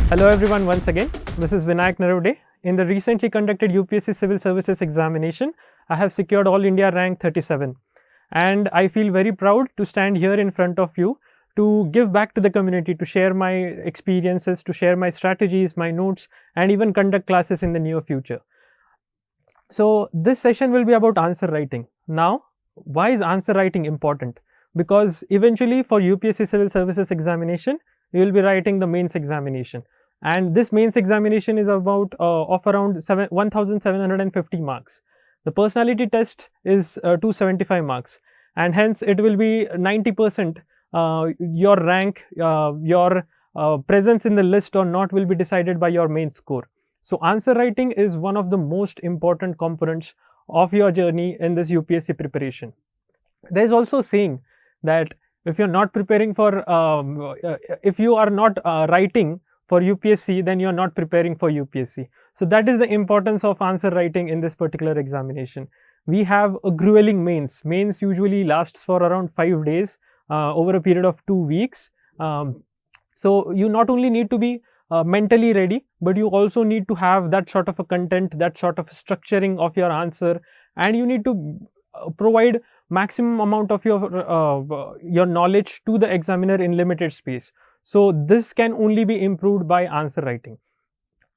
Hello everyone once again. This is Vinayak Narwade. In the recently conducted UPSC Civil Services examination, I have secured All India rank 37. And I feel very proud to stand here in front of you to give back to the community, to share my experiences, to share my strategies, my notes, and even conduct classes in the near future. So this session will be about answer writing. Now, why is answer writing important? Because eventually for UPSC Civil Services examination, you will be writing the mains examination, and this mains examination is about of around 1750 marks. The personality test is 275 marks, and hence it will be 90% your rank, your presence in the list or not will be decided by your main score. So answer writing is one of the most important components of your journey in this UPSC preparation. There is also a saying that if you're not preparing for if you are not writing for UPSC, then you're not preparing for UPSC. So that is the importance of answer writing in this particular examination. We have a grueling mains usually lasts for around 5 days over a period of 2 weeks. So you not only need to be mentally ready, but you also need to have that sort of a content, that sort of structuring of your answer, and you need to provide maximum amount of your knowledge to the examiner in limited space. So this can only be improved by answer writing.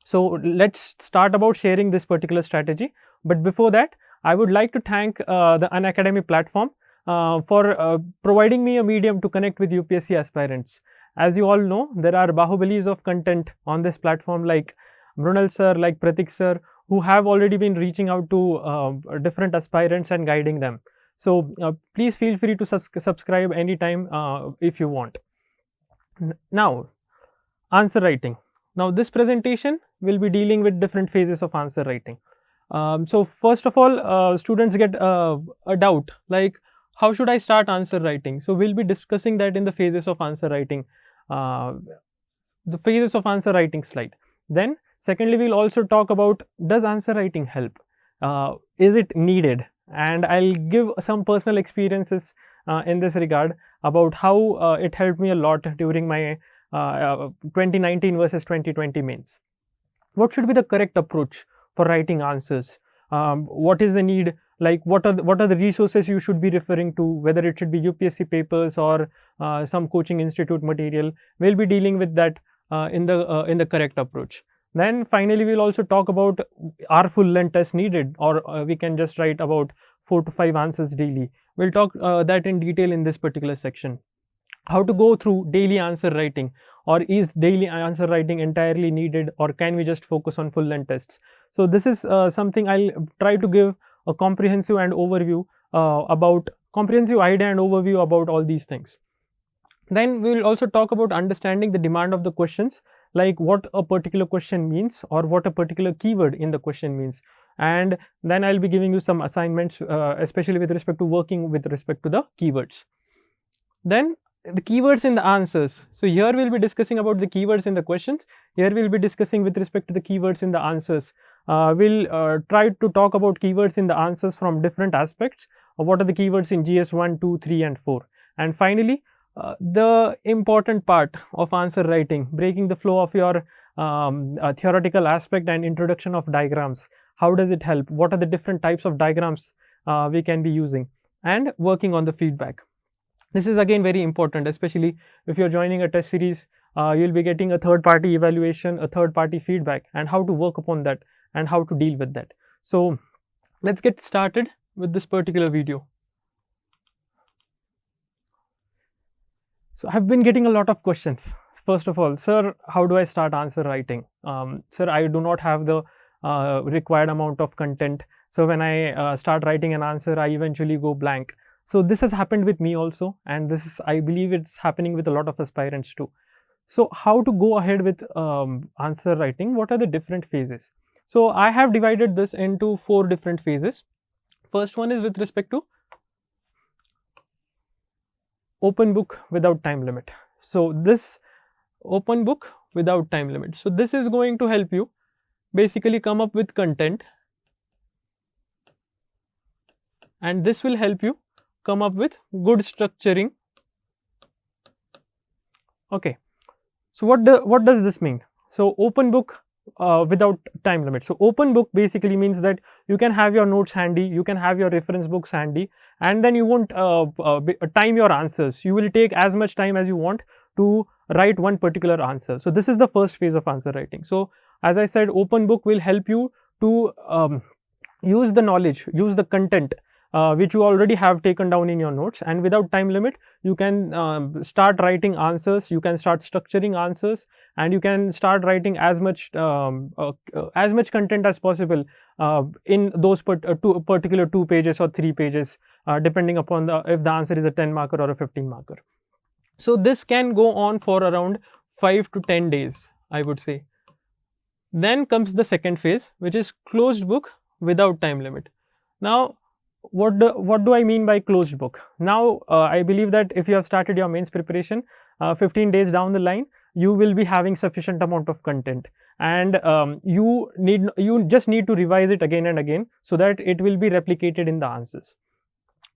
So let's start about sharing this particular strategy. But before that, I would like to thank the UnAcademic Platform for providing me a medium to connect with UPSC aspirants. As you all know, there are bahubalis of content on this platform like Mrunal sir, like Pratik sir, who have already been reaching out to different aspirants and guiding them. So please feel free to subscribe anytime if you want. Now, answer writing. Now this presentation will be dealing with different phases of answer writing. So first of all, students get a doubt like, how should I start answer writing? So we'll be discussing that in the phases of answer writing, the phases of answer writing slide. Then secondly, we'll also talk about, does answer writing help? Is it needed? And I'll give some personal experiences in this regard about how it helped me a lot during my 2019 versus 2020 mains. What should be the correct approach for writing answers? What is the need? Like what are the resources you should be referring to, whether it should be UPSC papers or some coaching institute material. We'll be dealing with that in the correct approach. Then finally, we'll also talk about, are full length tests needed, or we can just write about 4 to 5 answers daily. We'll talk that in detail in this particular section. How to go through daily answer writing, or is daily answer writing entirely needed, or can we just focus on full length tests? So this is something I'll try to give a comprehensive idea and overview about all these things. Then we will also talk about understanding the demand of the questions, like what a particular question means or what a particular keyword in the question means. And then I'll be giving you some assignments, especially with respect to working with respect to the keywords. Then the keywords in the answers. So here we'll be discussing about the keywords in the questions. Here we'll be discussing with respect to the keywords in the answers. We'll try to talk about keywords in the answers from different aspects. What are the keywords in GS 1, 2, 3 and 4. And finally, the important part of answer writing, breaking the flow of your theoretical aspect and introduction of diagrams. How does it help? What are the different types of diagrams we can be using? And working on the feedback. This is again very important, especially if you're joining a test series. You'll be getting a third party evaluation, a third party feedback, and how to work upon that and how to deal with that. So let's get started with this particular video. So I've been getting a lot of questions. First of all, sir, how do I start answer writing? Sir, I do not have the required amount of content. So when I start writing an answer, I eventually go blank. So this has happened with me also, and this is, I believe it's happening with a lot of aspirants too. So how to go ahead with answer writing? What are the different phases? So I have divided this into 4 different phases. First one is with respect to open book without time limit. So this open book without time limit. So this is going to help you basically come up with content, and this will help you come up with good structuring. Okay, so what does this mean? So open book without time limit. So open book basically means that you can have your notes handy, you can have your reference books handy, and then you won't time your answers. You will take as much time as you want to write one particular answer. So this is the first phase of answer writing. So as I said, open book will help you to use the knowledge, use the content which you already have taken down in your notes, and without time limit you can start writing answers, you can start structuring answers, and you can start writing as much content as possible in those particular 2 pages or 3 pages, depending upon if the answer is a 10 marker or a 15 marker. So this can go on for around 5 to 10 days, I would say. Then comes the second phase, which is closed book without time limit. Now what do I mean by closed book? Now I believe that if you have started your mains preparation 15 days down the line, you will be having sufficient amount of content, and you just need to revise it again and again so that it will be replicated in the answers.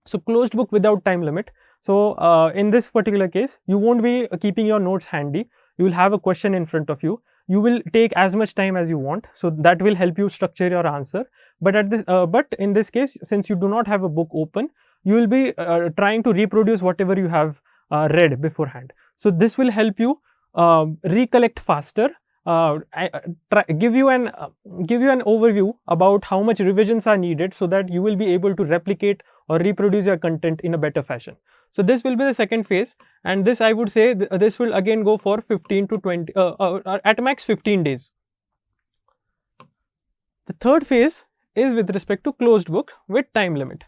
So closed book without time limit. So in this particular case, you won't be keeping your notes handy, you will have a question in front of you, you will take as much time as you want, so that will help you structure your answer. But in this case, since you do not have a book open, you will be trying to reproduce whatever you have read beforehand. So this will help you recollect faster, give you an overview about how much revisions are needed, so that you will be able to replicate or reproduce your content in a better fashion. So this will be the second phase, and this I would say this will again go for 15 to 20 at max 15 days. The third phase is with respect to closed book with time limit.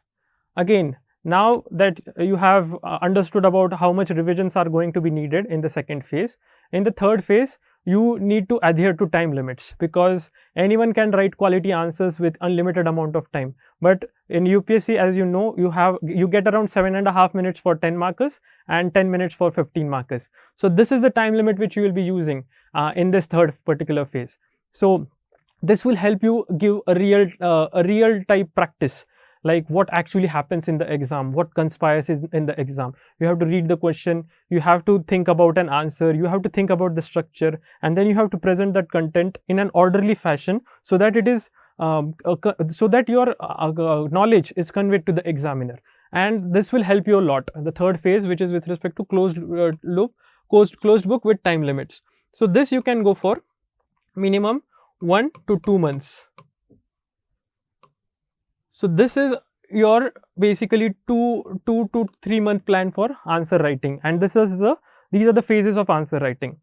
Again, now that you have understood about how much revisions are going to be needed in the second phase, in the third phase you need to adhere to time limits, because anyone can write quality answers with unlimited amount of time. But in UPSC, as you know, you get around 7.5 minutes for 10 markers and 10 minutes for 15 markers. So this is the time limit which you will be using in this third particular phase. So this will help you give a real type practice, like what actually happens in the exam, what conspires in the exam. You have to read the question, you have to think about an answer, you have to think about the structure, and then you have to present that content in an orderly fashion, so that it is so that your knowledge is conveyed to the examiner, and this will help you a lot. The third phase, which is with respect to closed book with time limits. So this you can go for minimum 1 to 2 months. So this is your basically 2 to 3 month plan for answer writing, and these are the phases of answer writing.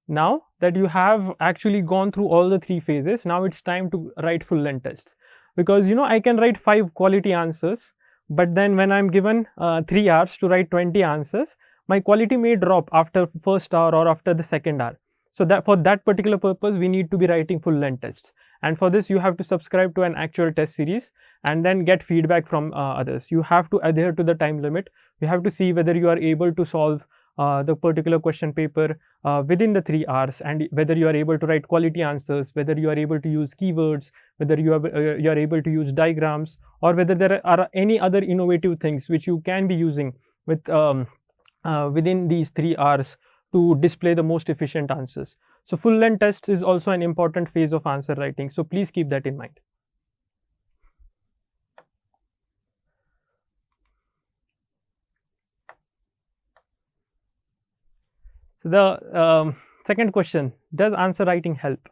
Now that you have actually gone through all the 3 phases, now it's time to write full length tests, because I can write 5 quality answers, but then when I'm given 3 hours to write 20 answers, my quality may drop after first hour or after the second hour. So that for that particular purpose, we need to be writing full length tests, and for this you have to subscribe to an actual test series and then get feedback from others. You have to adhere to the time limit. You have to see whether you are able to solve the particular question paper within the 3 hours, and whether you are able to write quality answers, whether you are able to use keywords, whether you are able to use diagrams, or whether there are any other innovative things which you can be using with within these 3 hours to display the most efficient answers. So full length test is also an important phase of answer writing, so please keep that in mind. So the second question, does answer writing help?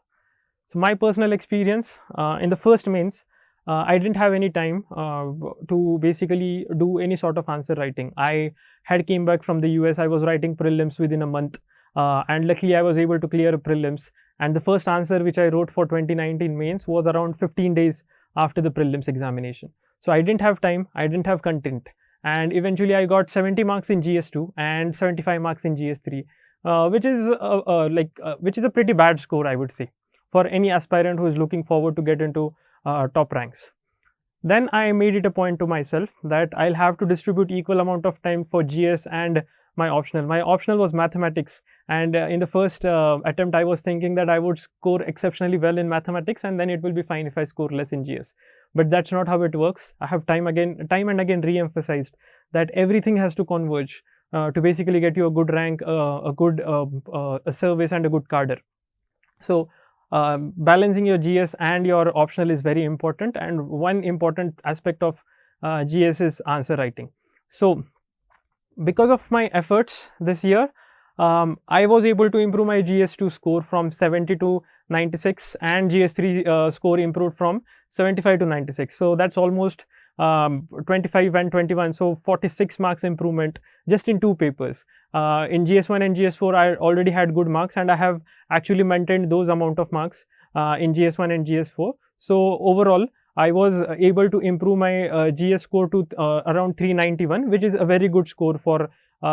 So my personal experience in the first mains, I didn't have any time to basically do any sort of answer writing. I had came back from the US, I was writing prelims within a month, and luckily I was able to clear prelims, and the first answer which I wrote for 2019 mains was around 15 days after the prelims examination. So I didn't have time, I didn't have content, and eventually I got 70 marks in GS2 and 75 marks in GS3, which is a pretty bad score, I would say, for any aspirant who is looking forward to get into top ranks. Then I made it a point to myself that I'll have to distribute equal amount of time for GS and my optional. My optional was mathematics, and in the first attempt I was thinking that I would score exceptionally well in mathematics, and then it will be fine if I score less in GS. But that's not how it works. I have time and again re-emphasized that everything has to converge to basically get you a good rank, a good service and a good cadre. So balancing your GS and your optional is very important, and one important aspect of GS is answer writing. So because of my efforts this year, I was able to improve my GS2 score from 70 to 96, and GS3 score improved from 75 to 96. So that's almost 25 and 21, so 46 marks improvement just in 2 papers. In GS1 and GS4 I already had good marks, and I have actually maintained those amount of marks in GS1 and GS4. So overall I was able to improve my GS score to around 391, which is a very good score for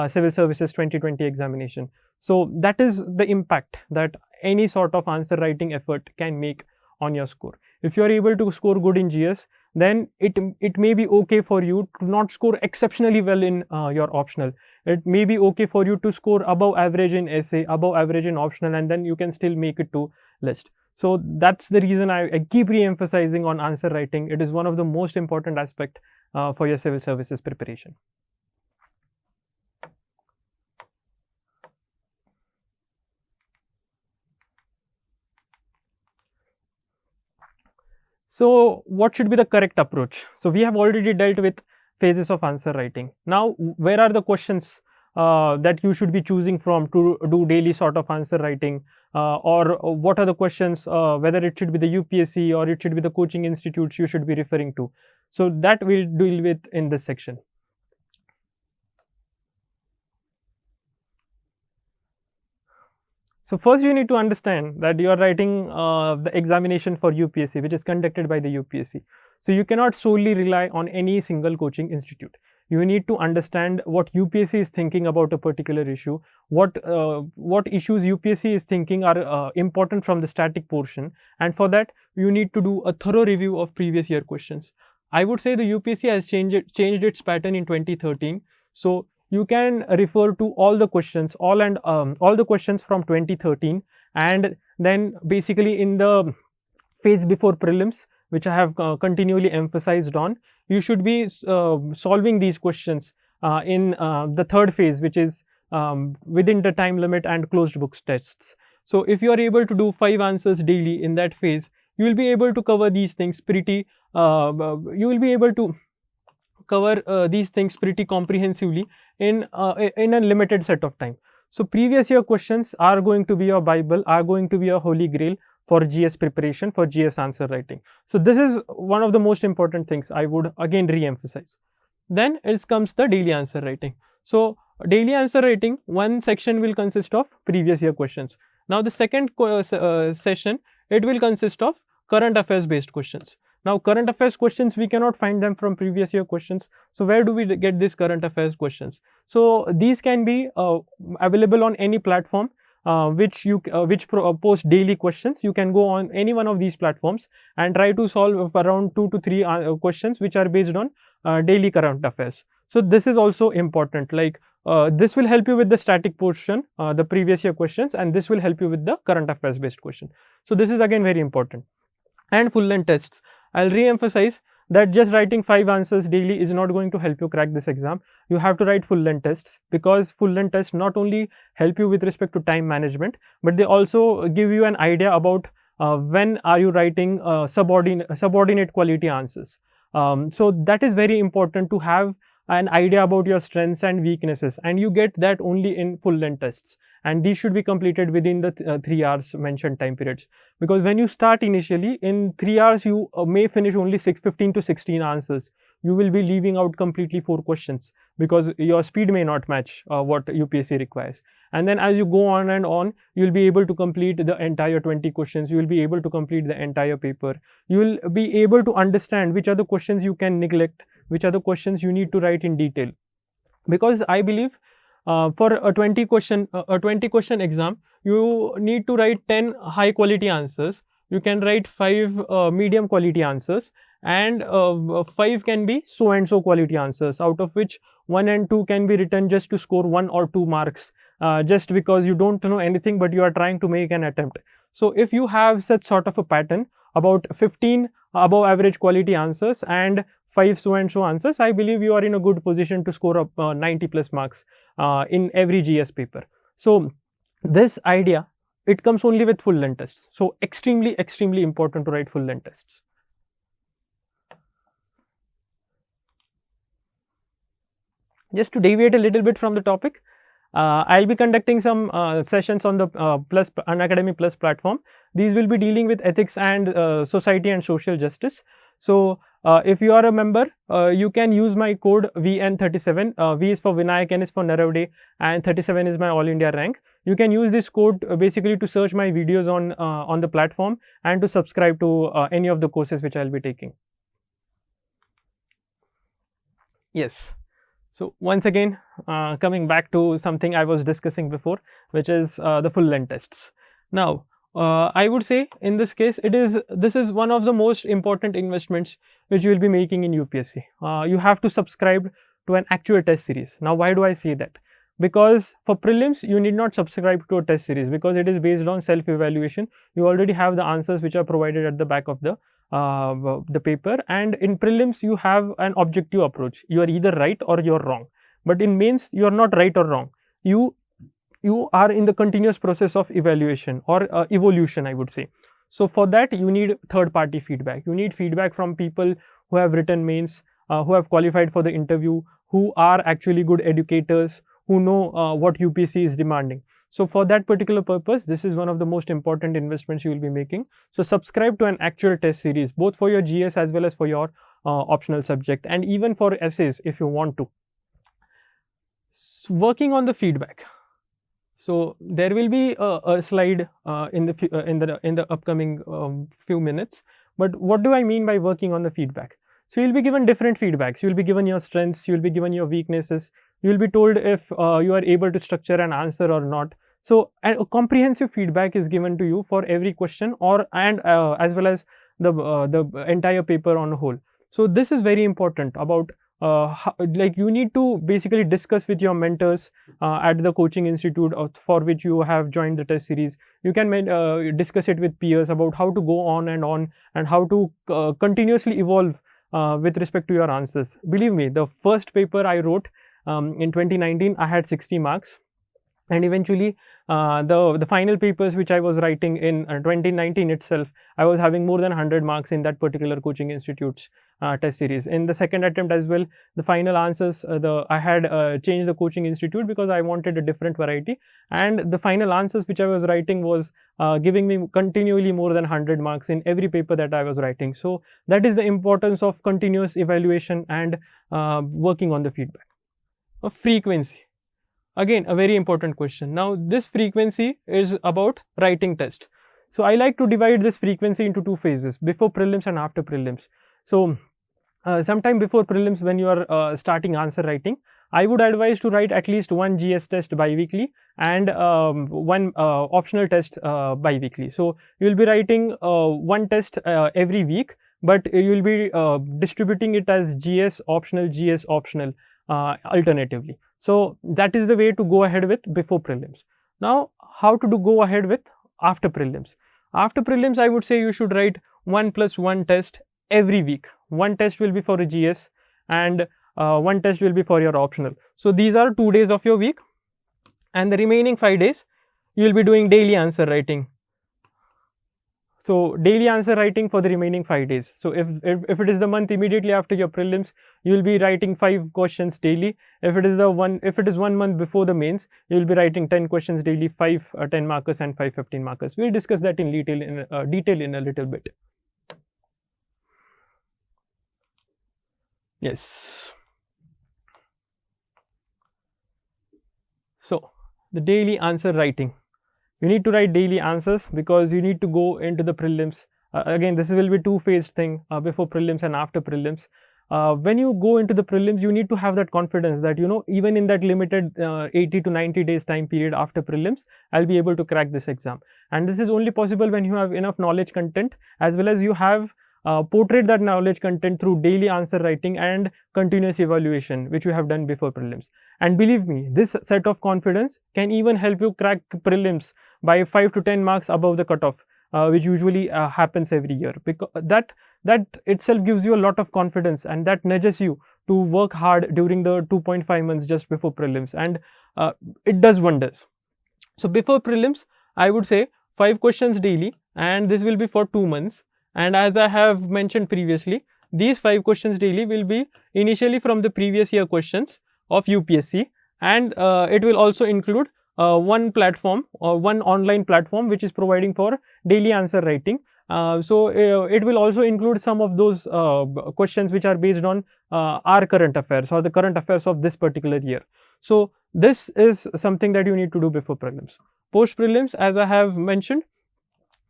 Civil Services 2020 examination. So that is the impact that any sort of answer writing effort can make on your score. If you are able to score good in GS, then it may be okay for you to not score exceptionally well in your optional. It may be okay for you to score above average in essay, above average in optional, and then you can still make it to list. So that's the reason I keep re-emphasizing on answer writing. It is one of the most important aspect for your civil services preparation. So what should be the correct approach? So we have already dealt with phases of answer writing. Now where are the questions that you should be choosing from to do daily sort of answer writing, or what are the questions, whether it should be the UPSC or it should be the coaching institutes you should be referring to. So that we'll deal with in this section. So first you need to understand that you are writing the examination for UPSC, which is conducted by the UPSC. So you cannot solely rely on any single coaching institute. You need to understand what UPSC is thinking about a particular issue, what issues UPSC is thinking are important from the static portion, and for that you need to do a thorough review of previous year questions. I would say the UPSC has changed its pattern in 2013. So you can refer to all the questions, all the questions from 2013, and then basically in the phase before prelims, which I have continually emphasized on, you should be solving these questions in the third phase, which is within the time limit and closed books tests. So if you are able to do 5 answers daily in that phase, you will be able to cover these things pretty these things pretty comprehensively in a limited set of time. So previous year questions are going to be your Bible, are going to be a holy grail for GS preparation, for GS answer writing. So this is one of the most important things I would again re-emphasize. Then it comes the daily answer writing. So daily answer writing, one section will consist of previous year questions. Now the second session, it will consist of current affairs based questions. Now current affairs questions, we cannot find them from previous year questions. So where do we get these current affairs questions? So these can be available on any platform which post daily questions. You can go on any one of these platforms and try to solve around 2 to 3 questions which are based on daily current affairs. So this is also important, like this will help you with the static portion, the previous year questions, and this will help you with the current affairs based question. So this is again very important. And full length tests, I'll re-emphasize that just writing 5 answers daily is not going to help you crack this exam. You have to write full length tests, because full length tests not only help you with respect to time management, but they also give you an idea about when are you writing subordinate quality answers. So that is very important, to have an idea about your strengths and weaknesses, and you get that only in full length tests, and these should be completed within the 3 hours mentioned time periods. Because when you start initially in 3 hours, you may finish only 15 to 16 answers. You will be leaving out completely 4 questions because your speed may not match what UPSC requires. And then as you go on and on, you will be able to complete the entire 20 questions. You will be able to complete the entire paper. You will be able to understand which are the questions you can neglect, which are the questions you need to write in detail. Because I believe for a 20 question exam, you need to write 10 high quality answers. You can write 5 medium quality answers, and 5 can be so and so quality answers, out of which 1 and 2 can be written just to score 1 or 2 marks, just because you don't know anything but you are trying to make an attempt. So if you have such sort of a pattern, about 15 above average quality answers and 5 so and so answers, I believe you are in a good position to score up 90 plus marks in every GS paper. So this idea it comes only with full length tests. So extremely important to write full length tests. Just to deviate a little bit from the topic, I'll be conducting some sessions on the UnAcademy Plus platform. These will be dealing with ethics and society and social justice. So if you are a member, you can use my code VN37. V is for Vinayak, N is for Narwade, and 37 is my all India rank. You can use this code basically to search my videos on the platform and to subscribe to any of the courses which I'll be taking. Yes. So once again, coming back to something I was discussing before, which is the full length tests. Now, I would say in this case, this is one of the most important investments which you will be making in UPSC. You have to subscribe to an actual test series. Now, why do I say that? Because for prelims, you need not subscribe to a test series because it is based on self-evaluation. You already have the answers which are provided at the back of the paper, and in prelims you have an objective approach. You are either right or you are wrong, but in mains you are not right or wrong. You are in the continuous process of evaluation or evolution, I would say. So for that you need third party feedback. You need feedback from people who have written mains, who have qualified for the interview, who are actually good educators, who know what UPSC is demanding. So for that particular purpose, this is one of the most important investments you will be making. So subscribe to an actual test series, both for your GS as well as for your optional subject, and even for essays if you want to. Working on the feedback. So there will be a slide in the upcoming few minutes. But what do I mean by working on the feedback? So you'll be given different feedbacks. You'll be given your strengths. You'll be given your weaknesses. You'll be told if you are able to structure an answer or not. So a comprehensive feedback is given to you for every question, as well as the entire paper on a whole. So this is very important about like you need to basically discuss with your mentors at the coaching institute for which you have joined the test series. You can discuss it with peers about how to go on and how to continuously evolve with respect to your answers. Believe me, the first paper I wrote in 2019, I had 60 marks. And eventually, the final papers which I was writing in 2019 itself, I was having more than 100 marks in that particular coaching institute's test series. In the second attempt as well, the final answers, I had changed the coaching institute because I wanted a different variety. And the final answers which I was writing was giving me continually more than 100 marks in every paper that I was writing. So that is the importance of continuous evaluation and working on the feedback. Frequency. Again, a very important question. Now, this frequency is about writing tests. So, I like to divide this frequency into two phases, before prelims and after prelims. So, sometime before prelims, when you are starting answer writing, I would advise to write at least one GS test bi-weekly and one optional test bi-weekly. So, you will be writing one test every week, but you will be distributing it as GS optional alternatively. So that is the way to go ahead with before prelims. Now, how to go ahead with after prelims? After prelims, I would say you should write 1+1 test every week. One test will be for a GS and one test will be for your optional. So these are 2 days of your week, and the remaining 5 days you will be doing daily answer writing. So daily answer writing for the remaining 5 days. So if it is the month immediately after your prelims, you will be writing 5 questions daily. If it is 1 month before the mains, you will be writing 10 questions daily, 5 10 markers and 5 15 markers. We will discuss that in detail in a little bit. Yes. So the daily answer writing. You need to write daily answers because you need to go into the prelims. Again, this will be two-phased thing, before prelims and after prelims. When you go into the prelims, you need to have that confidence that, even in that limited 80 to 90 days time period after prelims, I'll be able to crack this exam. And this is only possible when you have enough knowledge content, as well as you have portrayed that knowledge content through daily answer writing and continuous evaluation, which you have done before prelims. And believe me, this set of confidence can even help you crack prelims by 5 to 10 marks above the cutoff, which usually happens every year. Because that itself gives you a lot of confidence, and that nudges you to work hard during the 2.5 months just before prelims, and it does wonders. So before prelims, I would say 5 questions daily, and this will be for 2 months. And as I have mentioned previously, these 5 questions daily will be initially from the previous year questions of UPSC, and it will also include one platform or one online platform which is providing for daily answer writing. It will also include some of those questions which are based on our current affairs or the current affairs of this particular year. So this is something that you need to do before prelims. Post prelims, as I have mentioned,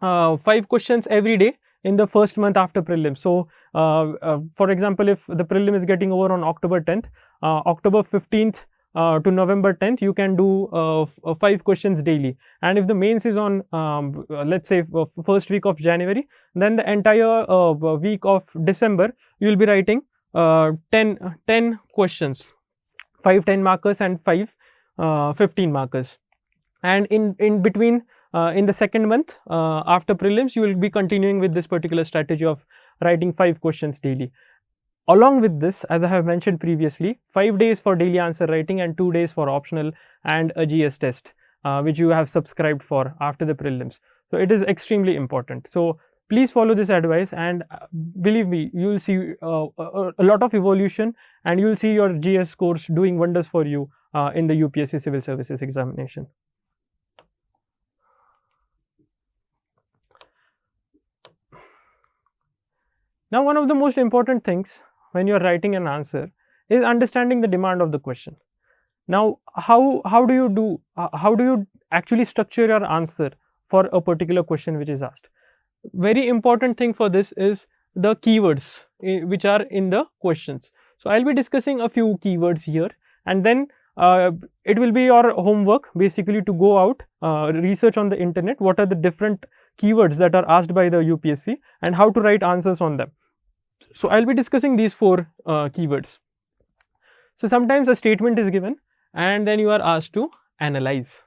5 questions every day in the first month after prelims. So for example, if the prelim is getting over on October 10th, October 15th to November 10th, you can do 5 questions daily. And if the mains is on let's say first week of January, then the entire week of December you will be writing 10 questions, 5 10 markers and 5 15 markers. And in between in the second month after prelims, you will be continuing with this particular strategy of writing 5 questions daily. Along with this, as I have mentioned previously, 5 days for daily answer writing and 2 days for optional and a GS test which you have subscribed for after the prelims. So it is extremely important. So please follow this advice, and believe me, you will see a lot of evolution, and you will see your GS scores doing wonders for you in the UPSC Civil Services examination. Now, one of the most important things when you are writing an answer is understanding the demand of the question. Now, how do you actually structure your answer for a particular question which is asked? Very important thing for this is the keywords which are in the questions. So I'll be discussing a few keywords here, and then it will be your homework basically to go out, research on the internet what are the different keywords that are asked by the UPSC and how to write answers on them. So I'll be discussing these 4 keywords. So sometimes a statement is given and then you are asked to analyze.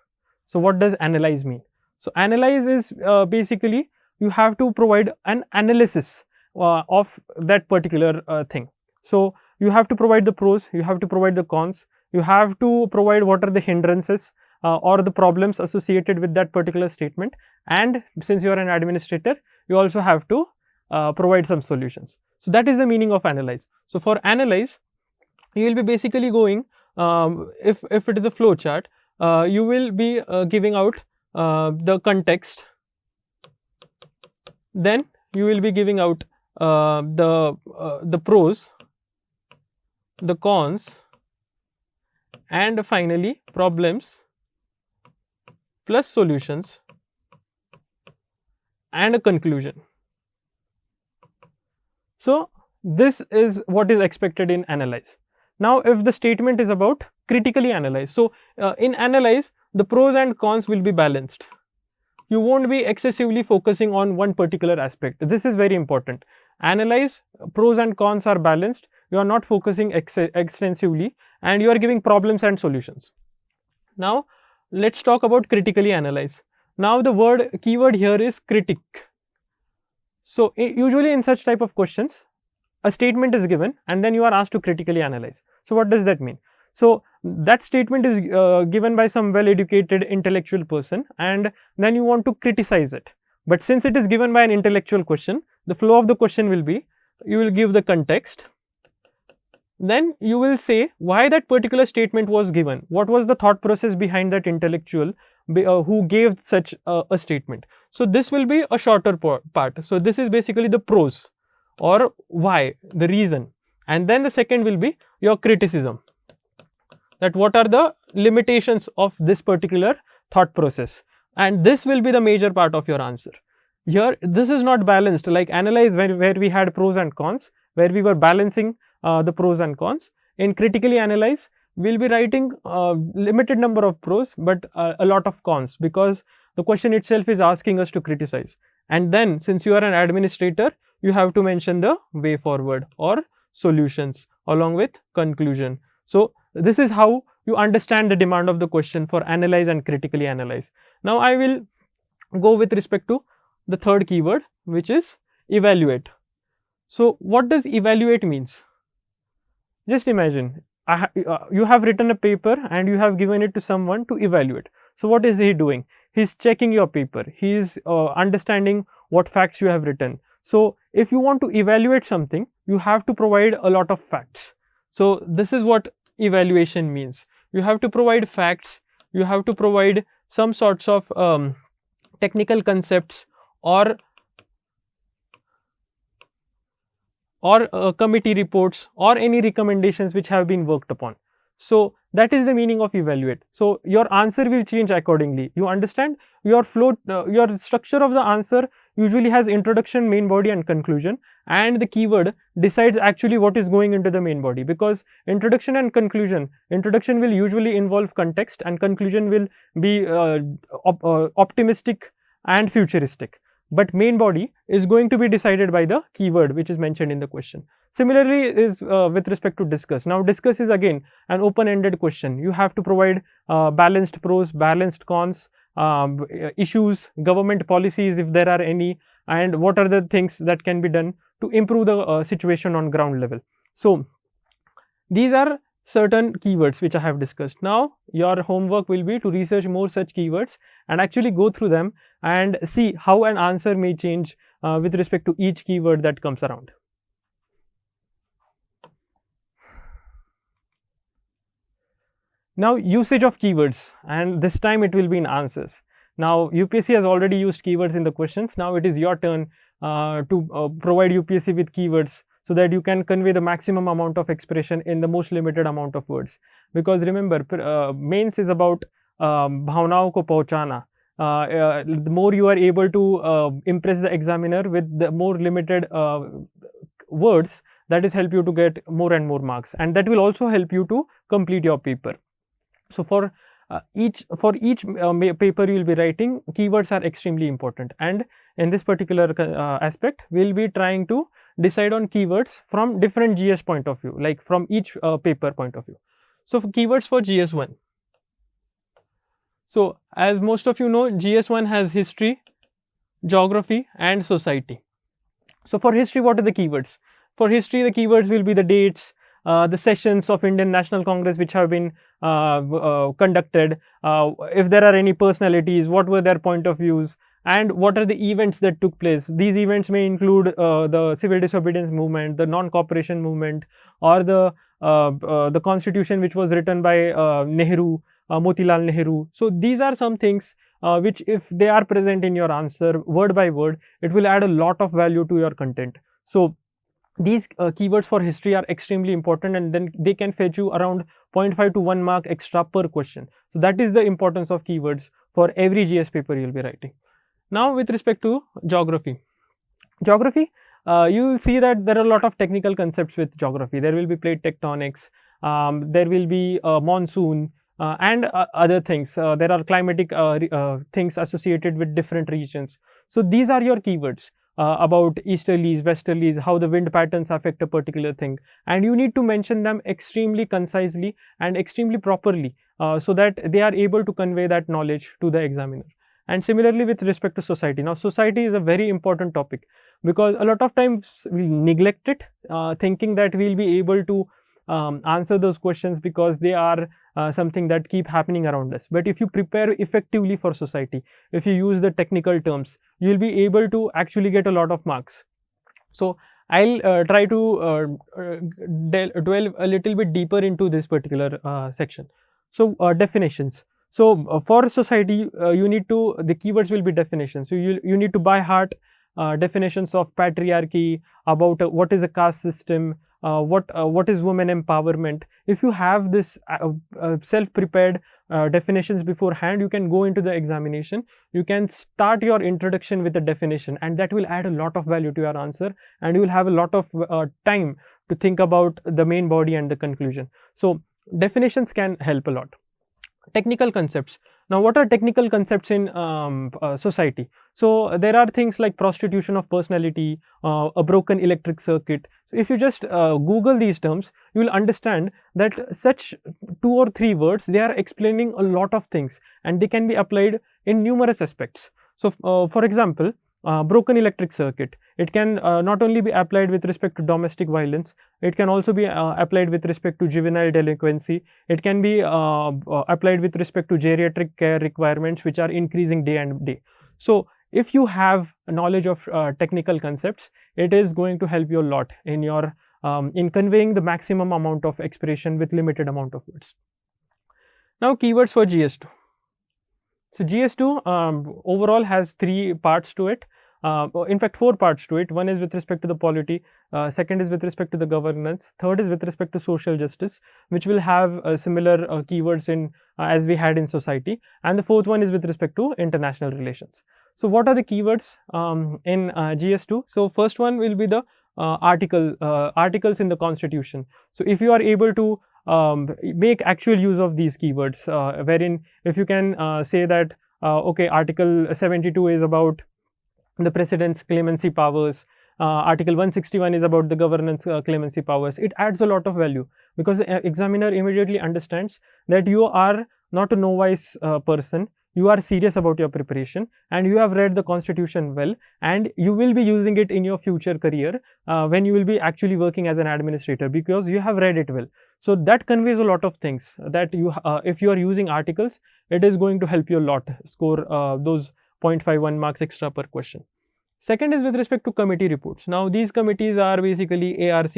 So what does analyze mean? So analyze is basically you have to provide an analysis of that particular thing. So you have to provide the pros, you have to provide the cons, you have to provide what are the hindrances or the problems associated with that particular statement, and since you are an administrator, you also have to provide some solutions. So that is the meaning of analyze. So for analyze, you will be basically going, if it is a flow chart, you will be giving out the context, then you will be giving out the pros, the cons, and finally problems plus solutions and a conclusion. So this is what is expected in analyze. Now if the statement is about critically analyze, so in analyze the pros and cons will be balanced. You won't be excessively focusing on one particular aspect. This is very important. Analyze, pros and cons are balanced. You are not focusing extensively, and you are giving problems and solutions. Now let's talk about critically analyze. Now the keyword here is critic. So usually in such type of questions, a statement is given and then you are asked to critically analyze. So what does that mean? So that statement is given by some well educated intellectual person, and then you want to criticize it. But since it is given by an intellectual question, the flow of the question will be, you will give the context, then you will say why that particular statement was given, what was the thought process behind that intellectual who gave such a statement. So this will be a shorter part. So this is basically the pros, or why, the reason, and then the second will be your criticism, that what are the limitations of this particular thought process, and this will be the major part of your answer. Here this is not balanced like analyze where we had pros and cons, where we were balancing the pros and cons. In critically analyze, we will be writing limited number of pros but a lot of cons, because the question itself is asking us to criticize. And then since you are an administrator, you have to mention the way forward or solutions along with conclusion. So this is how you understand the demand of the question for analyze and critically analyze. Now I will go with respect to the third keyword, which is evaluate. So what does evaluate means? Just imagine you have written a paper and you have given it to someone to evaluate. So what is he doing? he is checking your paper, he is understanding what facts you have written. So if you want to evaluate something, you have to provide a lot of facts. So this is what evaluation means. You have to provide facts, you have to provide some sorts of technical concepts or committee reports or any recommendations which have been worked upon. So that is the meaning of evaluate. So your answer will change accordingly. You understand, your flow, your structure of the answer usually has introduction, main body and conclusion, and the keyword decides actually what is going into the main body, because introduction and conclusion, introduction will usually involve context and conclusion will be optimistic and futuristic, but main body is going to be decided by the keyword which is mentioned in the question. Similarly is with respect to discuss. Now discuss is again an open-ended question. You have to provide balanced pros, balanced cons, issues, government policies if there are any, and what are the things that can be done to improve the situation on ground level. So these are certain keywords which I have discussed. Now your homework will be to research more such keywords and actually go through them and see how an answer may change with respect to each keyword that comes around. Now usage of keywords, and this time it will be in answers. Now UPSC has already used keywords in the questions. Now it is your turn to provide UPSC with keywords so that you can convey the maximum amount of expression in the most limited amount of words. Because remember, mains is about bhavnaon ko pahunchana. The more you are able to impress the examiner with the more limited words, that is help you to get more and more marks, and that will also help you to complete your paper. So for each paper you will be writing, keywords are extremely important, and in this particular aspect we will be trying to decide on keywords from different GS point of view, like from each paper point of view. So for keywords for GS1. So as most of you know, GS1 has history, geography and society. So for history, what are the keywords? For history, the keywords will be the dates, the sessions of Indian National Congress which have been conducted, if there are any personalities, what were their point of views, and what are the events that took place. These events may include the civil disobedience movement, the non-cooperation movement, or the constitution which was written by Nehru, Motilal Nehru. So these are some things which, if they are present in your answer word by word, it will add a lot of value to your content. So these keywords for history are extremely important, and then they can fetch you around 0.5 to 1 mark extra per question. So that is the importance of keywords for every GS paper you will be writing. Now with respect to geography. Geography, you will see that there are a lot of technical concepts with geography. There will be plate tectonics, there will be monsoon, and other things. There are climatic things associated with different regions. So these are your keywords about easterlies, westerlies, how the wind patterns affect a particular thing, and you need to mention them extremely concisely and extremely properly so that they are able to convey that knowledge to the examiner. And similarly with respect to society. Now society is a very important topic, because a lot of times we neglect it, thinking that we will be able to answer those questions because they are something that keep happening around us. But if you prepare effectively for society, if you use the technical terms, you will be able to actually get a lot of marks. So I'll try to dwell a little bit deeper into this particular section. So definitions. So for society, you need to, the keywords will be definitions. So you need to by heart definitions of patriarchy, about what is a caste system, what is women empowerment. If you have this self-prepared definitions beforehand, you can go into the examination, you can start your introduction with a definition, and that will add a lot of value to your answer, and you will have a lot of time to think about the main body and the conclusion. So definitions can help a lot. Technical concepts. Now what are technical concepts in society? So there are things like prostitution of personality, a broken electric circuit. So if you just Google these terms, you will understand that such 2 or 3 words, they are explaining a lot of things, and they can be applied in numerous aspects. So for example, broken electric circuit. It can not only be applied with respect to domestic violence, it can also be applied with respect to juvenile delinquency. It can be applied with respect to geriatric care requirements, which are increasing day and day. So if you have knowledge of technical concepts, it is going to help you a lot in your in conveying the maximum amount of expression with limited amount of words. Now, keywords for GS2. So GS2 overall has 3 parts to it. In fact, 4 parts to it. One is with respect to the polity, second is with respect to the governance, third is with respect to social justice, which will have similar keywords in as we had in society, and the fourth one is with respect to international relations. So what are the keywords in GS2? So first one will be the articles in the constitution. So if you are able to make actual use of these keywords, wherein if you can say that okay, article 72 is about the president's clemency powers, article 161 is about the governance clemency powers, it adds a lot of value, because the examiner immediately understands that you are not a novice person, you are serious about your preparation and you have read the constitution well, and you will be using it in your future career when you will be actually working as an administrator, because you have read it well. So that conveys a lot of things, that you if you are using articles, it is going to help you a lot score those 0.51 marks extra per question. Second is with respect to committee reports. Now these committees are basically ARC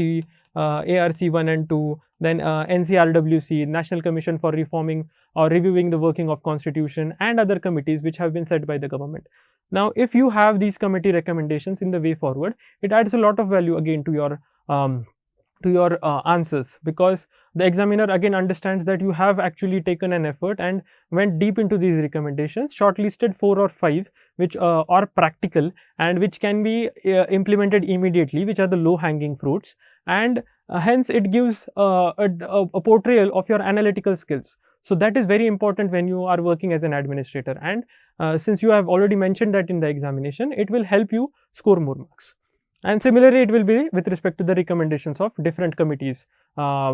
1 and 2, then NCRWC, National Commission for Reforming or Reviewing the Working of Constitution, and other committees which have been set by the government. Now if you have these committee recommendations in the way forward, it adds a lot of value again to your answers, because the examiner again understands that you have actually taken an effort and went deep into these recommendations, shortlisted 4 or 5 which are practical and which can be implemented immediately, which are the low hanging fruits, and hence it gives a portrayal of your analytical skills. So that is very important when you are working as an administrator, and since you have already mentioned that in the examination, it will help you score more marks. And similarly, it will be with respect to the recommendations of different committees,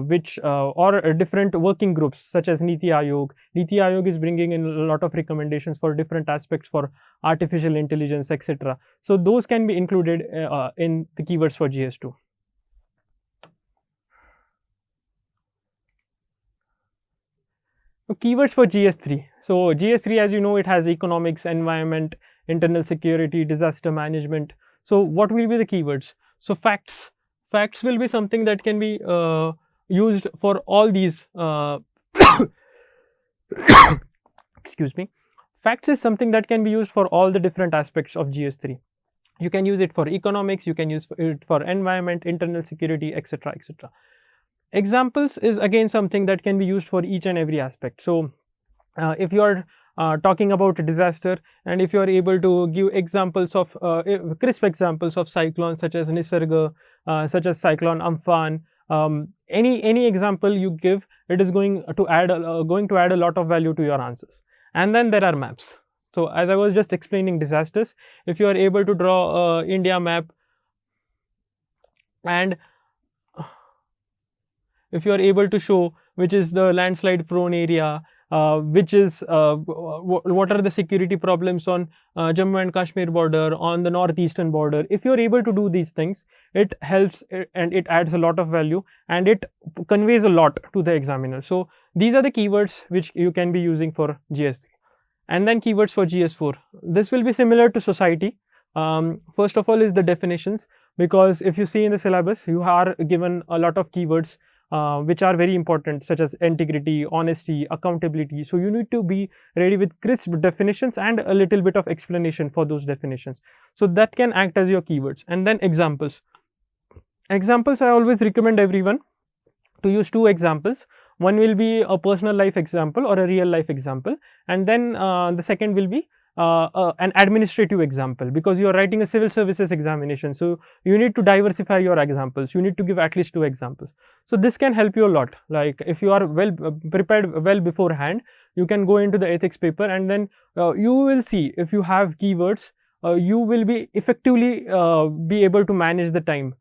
which or different working groups such as Niti Aayog. Niti Aayog is bringing in a lot of recommendations for different aspects for artificial intelligence, etc. So those can be included in the keywords for GS2. Keywords for GS3. So GS3, as you know, it has economics, environment, internal security, disaster management. So what will be the keywords? So facts will be something that can be used for all these excuse me. Facts is something that can be used for all the different aspects of GS3. You can use it for economics, you can use it for environment, internal security, etc, etc. Examples is again something that can be used for each and every aspect. So if you are talking about a disaster, and if you are able to give examples of crisp examples of cyclones such as Nisarga, such as cyclone Amphan, any example you give, it is going to add a lot of value to your answers. And then there are maps. So as I was just explaining disasters, if you are able to draw India map, and if you are able to show which is the landslide prone area, which is what are the security problems on Jammu and Kashmir border, on the northeastern border. If you are able to do these things, it helps and it adds a lot of value and it conveys a lot to the examiner. So these are the keywords which you can be using for GS3. And then keywords for GS4. This will be similar to society. First of all is the definitions, because if you see in the syllabus, you are given a lot of keywords which are very important, such as integrity, honesty, accountability. So you need to be ready with crisp definitions and a little bit of explanation for those definitions. So that can act as your keywords. And then examples. Examples, I always recommend everyone to use 2 examples. One will be a personal life example or a real life example, and then the second will be an administrative example, because you are writing a civil services examination. So you need to diversify your examples. You need to give at least 2 examples. So this can help you a lot. Like if you are well prepared well beforehand, you can go into the ethics paper, and then you will see if you have keywords, you will be effectively be able to manage the time.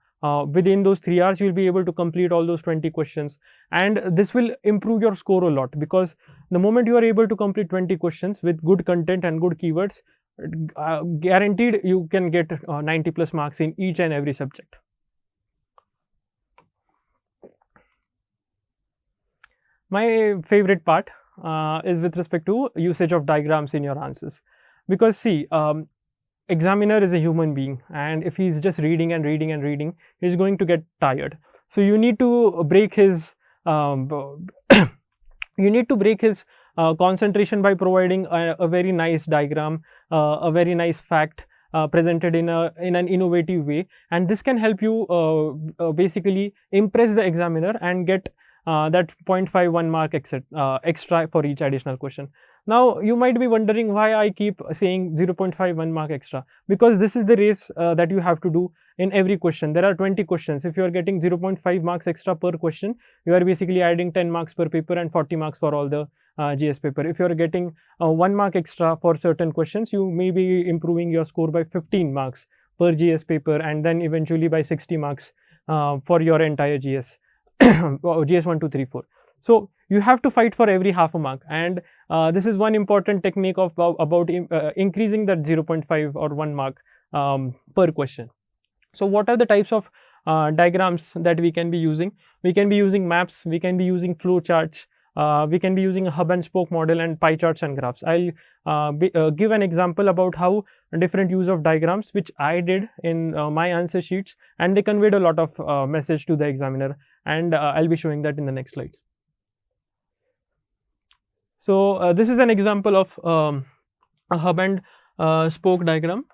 Within those 3 hours, you will be able to complete all those 20 questions, and this will improve your score a lot, because the moment you are able to complete 20 questions with good content and good keywords, guaranteed you can get 90 plus marks in each and every subject. My favorite part is with respect to usage of diagrams in your answers, because see, examiner is a human being, and if he's just reading and reading and reading, he's going to get tired. So you need to break his concentration by providing a very nice diagram, a very nice fact presented in an innovative way, and this can help you basically impress the examiner and get that 0.51 mark extra for each additional question. Now you might be wondering why I keep saying 0.51 mark extra, because this is the race that you have to do in every question. There are 20 questions. If you are getting 0.5 marks extra per question, you are basically adding 10 marks per paper and 40 marks for all the GS paper. If you are getting 1 mark extra for certain questions, you may be improving your score by 15 marks per GS paper, and then eventually by 60 marks for your entire GS. GS 1, 2, 3, 4. So you have to fight for every half a mark, and this is one important technique of about increasing that 0.5 or 1 mark per question. So what are the types of diagrams that we can be using? We can be using maps, we can be using flow charts, we can be using a hub and spoke model, and pie charts and graphs. I'll give an example about how different use of diagrams which I did in my answer sheets, and they conveyed a lot of message to the examiner, and I'll be showing that in the next slide. So this is an example of a hub and spoke diagram.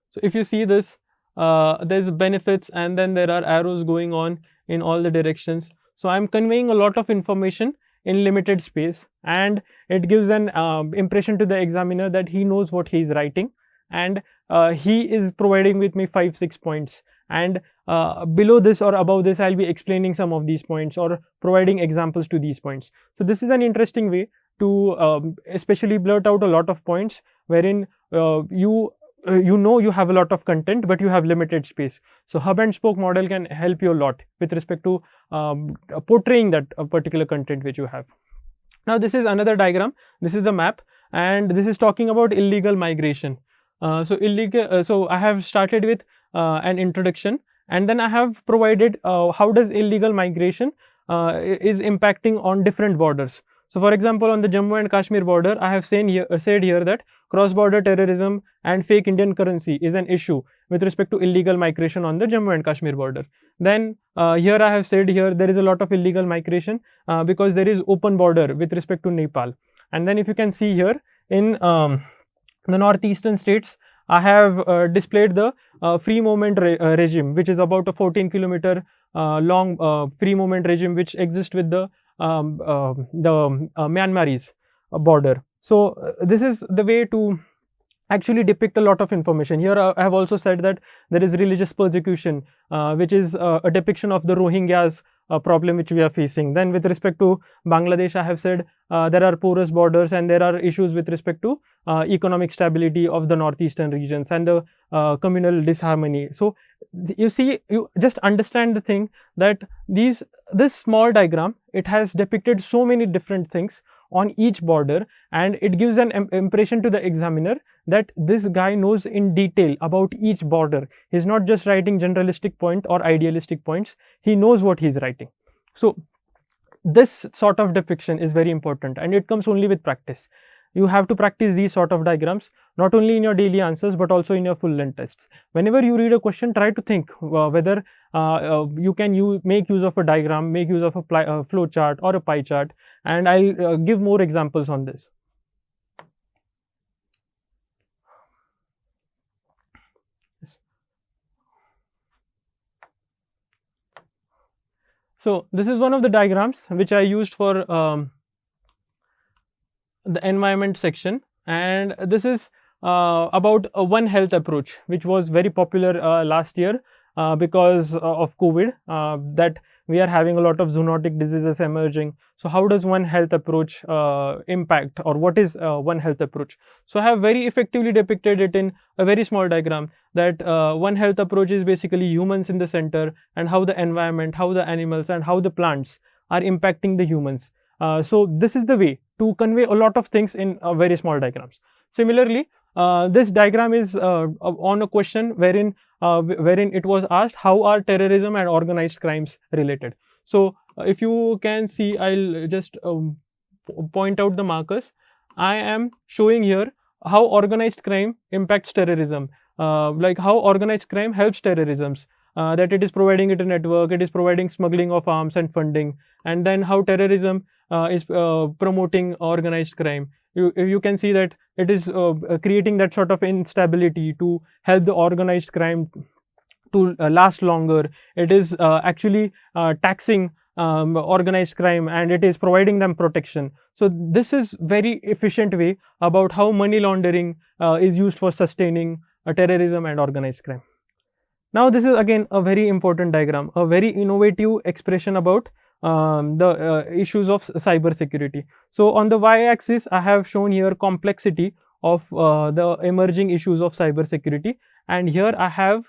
So if you see this, there's benefits, and then there are arrows going on in all the directions. So I'm conveying a lot of information in limited space, and it gives an impression to the examiner that he knows what he is writing, and he is providing with me 5-6 points, and below this or above this I'll be explaining some of these points or providing examples to these points. So this is an interesting way to especially blurt out a lot of points wherein you know you have a lot of content but you have limited space. So hub and spoke model can help you a lot with respect to portraying that particular content which you have. Now this is another diagram. This is the map, and this is talking about illegal migration. So I have started with an introduction, and then I have provided how does illegal migration is impacting on different borders. So for example, on the Jammu and Kashmir border, I have said here that cross-border terrorism and fake Indian currency is an issue with respect to illegal migration on the Jammu and Kashmir border. Then here I have said here there is a lot of illegal migration because there is open border with respect to Nepal. And then if you can see here in the northeastern states, I have displayed the free movement regime, which is about a 14-kilometer long free movement regime which exists with the Myanmarese border. So this is the way to actually depict a lot of information. Here I have also said that there is religious persecution, which is a depiction of the Rohingyas problem which we are facing. Then with respect to Bangladesh, I have said there are porous borders and there are issues with respect to economic stability of the northeastern regions and the communal disharmony. So you see, you just understand the thing that this small diagram, it has depicted so many different things on each border, and it gives an impression to the examiner that this guy knows in detail about each border. He's not just writing generalistic point or idealistic points, he knows what he's writing. So this sort of depiction is very important, and it comes only with practice. You have to practice these sort of diagrams not only in your daily answers but also in your full length tests. Whenever you read a question, try to think whether you can make use of a diagram, make use of a flow chart or a pie chart, and I'll give more examples on this. So this is one of the diagrams which I used for the environment section, and this is about a One Health approach which was very popular last year because of COVID, that we are having a lot of zoonotic diseases emerging. So how does One Health approach impact, or what is One Health approach? So I have very effectively depicted it in a very small diagram that One Health approach is basically humans in the center, and how the environment, how the animals and how the plants are impacting the humans. So this is the way to convey a lot of things in very small diagrams. Similarly, this diagram is on a question wherein it was asked, how are terrorism and organized crimes related? So if you can see, I'll just point out the markers. I am showing here how organized crime impacts terrorism, like how organized crime helps terrorisms, that it is providing it a network, it is providing smuggling of arms and funding, and then how terrorism is promoting organized crime. You can see that it is creating that sort of instability to help the organized crime to last longer. It is actually taxing organized crime, and it is providing them protection. So this is very efficient way about how money laundering is used for sustaining terrorism and organized crime. Now this is again a very important diagram, a very innovative expression about the issues of cyber security. So on the y-axis, I have shown here complexity of the emerging issues of cyber security, and here I have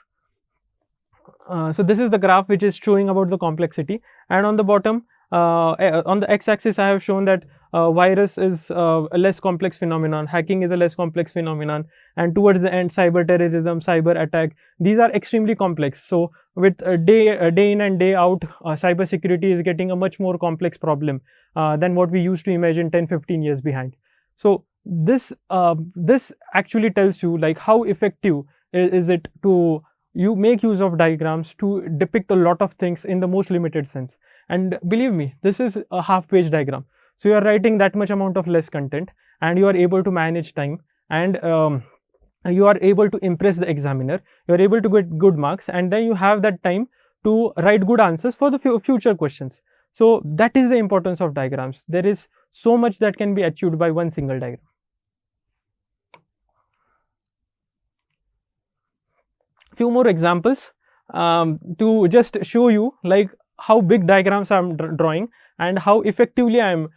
so this is the graph which is showing about the complexity, and on the bottom on the x-axis I have shown that virus is a less complex phenomenon, hacking is a less complex phenomenon, and towards the end cyber terrorism, cyber attack, these are extremely complex. So with day in and day out, cyber security is getting a much more complex problem than what we used to imagine 10-15 years behind. So this actually tells you like how effective is it to you make use of diagrams to depict a lot of things in the most limited sense. And believe me, this is a half-page diagram. So you are writing that much amount of less content, and you are able to manage time, and you are able to impress the examiner, you are able to get good marks, and then you have that time to write good answers for the future questions. So that is the importance of diagrams. There is so much that can be achieved by one single diagram. Few more examples to just show you like how big diagrams I am drawing and how effectively I am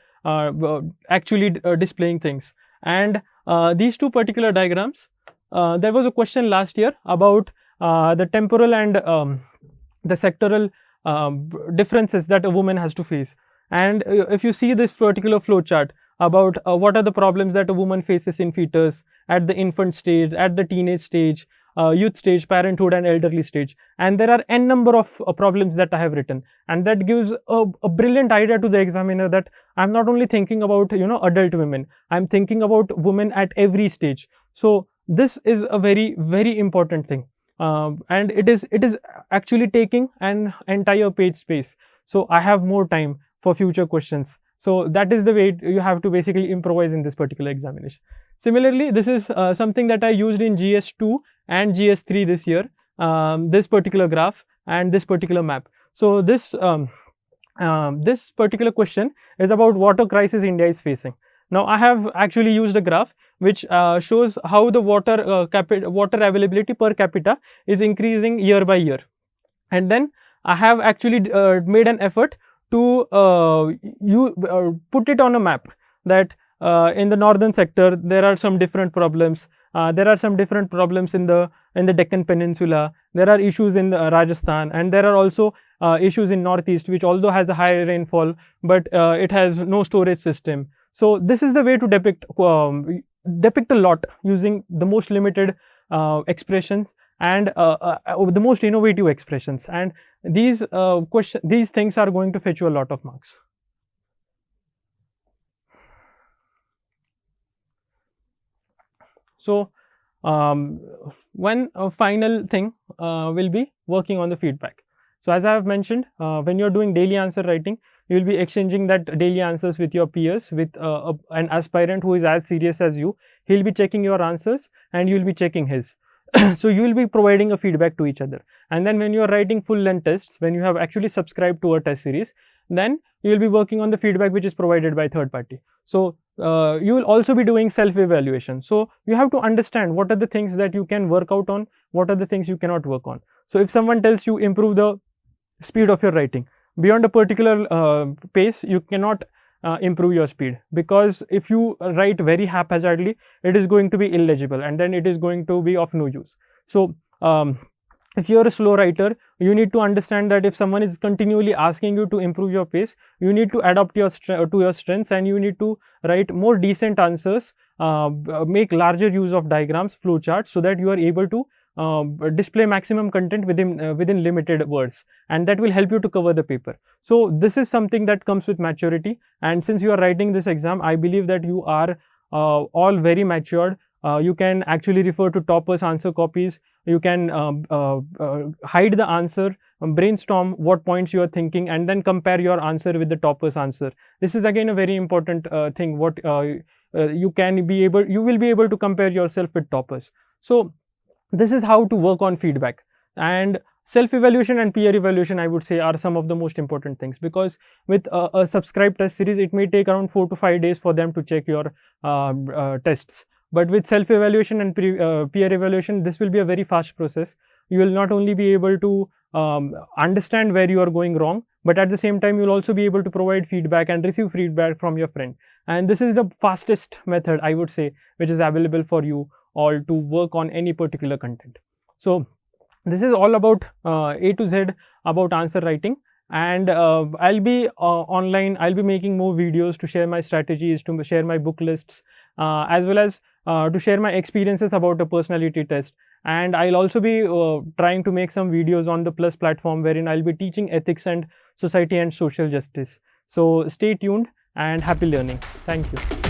actually displaying things. And these two particular diagrams, there was a question last year about the temporal and the sectoral differences that a woman has to face. And if you see this particular flow chart about what are the problems that a woman faces in fetus, at the infant stage, at the teenage stage, youth stage, parenthood and elderly stage, and there are n number of problems that I have written, and that gives a brilliant idea to the examiner that I'm not only thinking about adult women, I'm thinking about women at every stage. So this is a very important thing, and it is actually taking an entire page space, so I have more time for future questions. So that is the way you have to basically improvise in this particular examination. Similarly, this is something that I used in GS2 and GS3 this year, this particular graph and this particular map. So this this particular question is about water crisis India is facing. Now I have actually used a graph which shows how the water availability per capita is increasing year by year, and then I have actually made an effort to put it on a map that in the northern sector there are some different problems. There are some different problems in the Deccan Peninsula. There are issues in Rajasthan, and there are also issues in Northeast, which although has a high rainfall, but it has no storage system. So this is the way to depict a lot using the most limited expressions and the most innovative expressions, and these things are going to fetch you a lot of marks. So one final thing will be working on the feedback. So as I have mentioned, when you are doing daily answer writing, you will be exchanging that daily answers with your peers, with an aspirant who is as serious as you. He will be checking your answers and you will be checking his. So you will be providing a feedback to each other, and then when you are writing full length tests, when you have actually subscribed to a test series, then you will be working on the feedback which is provided by third party. So you will also be doing self evaluation. So you have to understand what are the things that you can work out on, what are the things you cannot work on. So if someone tells you improve the speed of your writing beyond a particular pace, you cannot improve your speed, because if you write very haphazardly, it is going to be illegible and then it is going to be of no use. So if you are a slow writer, you need to understand that if someone is continually asking you to improve your pace, you need to adapt to your strengths, and you need to write more decent answers make larger use of diagrams, flowcharts, so that you are able to display maximum content within limited words, and that will help you to cover the paper. So this is something that comes with maturity, and since you are writing this exam, I believe that you are all very matured. You can actually refer to toppers' answer copies. You can hide the answer, brainstorm what points you are thinking, and then compare your answer with the topper's answer. This is again a very important thing. What you will be able to compare yourself with toppers. So this is how to work on feedback. And self-evaluation and peer evaluation, I would say, are some of the most important things, because with a subscribed test series, it may take around 4 to 5 days for them to check your tests. But with self-evaluation and peer evaluation, this will be a very fast process. You will not only be able to understand where you are going wrong, but at the same time, you will also be able to provide feedback and receive feedback from your friend. And this is the fastest method, I would say, which is available for you all to work on any particular content. So this is all about A to Z about answer writing. And I'll be online. I'll be making more videos to share my strategies, to share my book lists, as well as to share my experiences about a personality test. And I'll also be trying to make some videos on the Plus platform, wherein I'll be teaching ethics and society and social justice. So stay tuned and happy learning. Thank you.